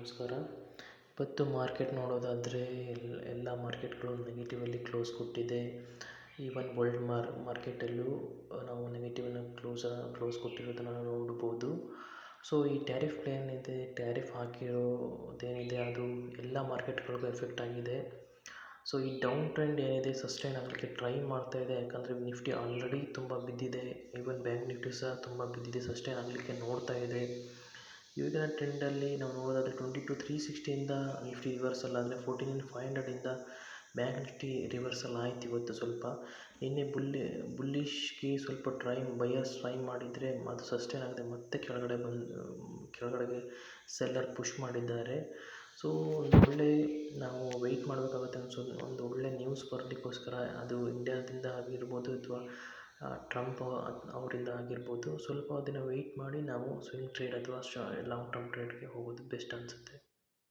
ನಮಸ್ಕಾರ. ಇವತ್ತು ಮಾರ್ಕೆಟ್ ನೋಡೋದಾದರೆ ಎಲ್ಲ ಮಾರ್ಕೆಟ್ಗಳು ನೆಗೆಟಿವಲ್ಲಿ ಕ್ಲೋಸ್ ಕೊಟ್ಟಿದೆ. ಈವನ್ ವರ್ಲ್ಡ್ ಮಾರ್ಕೆಟಲ್ಲೂ ನಾವು ನೆಗೆಟಿವನ್ನ ಕ್ಲೋಸ್ ಕೊಟ್ಟಿರೋದನ್ನು ನೋಡ್ಬೋದು. ಸೊ ಈ ಟ್ಯಾರಿಫ್ ಪ್ಲಾನ್ ಇದೆ, ಟ್ಯಾರಿಫ್ ಹಾಕಿರೋದೇನಿದೆ ಅದು ಎಲ್ಲ ಮಾರ್ಕೆಟ್ಗಳಿಗೂ ಎಫೆಕ್ಟ್ ಆಗಿದೆ. ಸೊ ಈ ಡೌನ್ ಟ್ರೆಂಡ್ ಏನಿದೆ ಸಸ್ಟೈನ್ ಆಗಲಿಕ್ಕೆ ಟ್ರೈ ಮಾಡ್ತಾ ಇದೆ. ಯಾಕಂದರೆ ನಿಫ್ಟಿ ಆಲ್ರೆಡಿ ತುಂಬ ಬಿದ್ದಿದೆ, ಈವನ್ ಬ್ಯಾಂಕ್ ನಿಫ್ಟಿ ಸಹ ತುಂಬ ಬಿದ್ದಿದೆ, ಸಸ್ಟೈನ್ ಆಗಲಿಕ್ಕೆ ನೋಡ್ತಾ ಇದೆ. ಈಗಿನ ಟ್ರೆಂಡಲ್ಲಿ ನಾವು ನೋಡೋದಾದರೆ 22,360ಇಂದ ನಿಫ್ಟಿ ರಿವರ್ಸಲ್ ಆದರೆ 14,500ಇಂದ ಬ್ಯಾಂಕ್ ನಿಫ್ಟಿ ರಿವರ್ಸಲ್ ಆಯ್ತು ಇವತ್ತು. ಸ್ವಲ್ಪ ನಿನ್ನೆ ಬುಲ್ಲಿಶ್ಗೆ ಸ್ವಲ್ಪ ಬಯರ್ಸ್ ಟ್ರೈ ಮಾಡಿದರೆ ಅದು ಸಸ್ಟೈನ್ ಆಗದೆ ಮತ್ತೆ ಕೆಳಗಡೆಗೆ ಸೆಲ್ಲರ್ ಪುಷ್ ಮಾಡಿದ್ದಾರೆ. ಸೊ ನಾವು ವೆಯ್ಟ್ ಮಾಡಬೇಕಾಗುತ್ತೆ. ಒಂದು ಒಳ್ಳೆ ನ್ಯೂಸ್ ಬರಲಿಕ್ಕೋಸ್ಕರ, ಅದು ಇಂಡಿಯಾದಿಂದ ಆಗಿರ್ಬೋದು ಅಥವಾ ಟ್ರಂಪ್ ಅವರಿಂದ ಆಗಿರ್ಬೋದು. ಸ್ವಲ್ಪ ದಿನ ವೆಯ್ಟ್ ಮಾಡಿ ನಾವು ಸ್ವಿಂಗ್ ಟ್ರೇಡ್ ಅಥವಾ ಲಾಂಗ್ ಟರ್ಮ್ ಟ್ರೇಡ್ಗೆ ಹೋಗೋದು ಬೆಸ್ಟ್ ಅನಿಸುತ್ತೆ.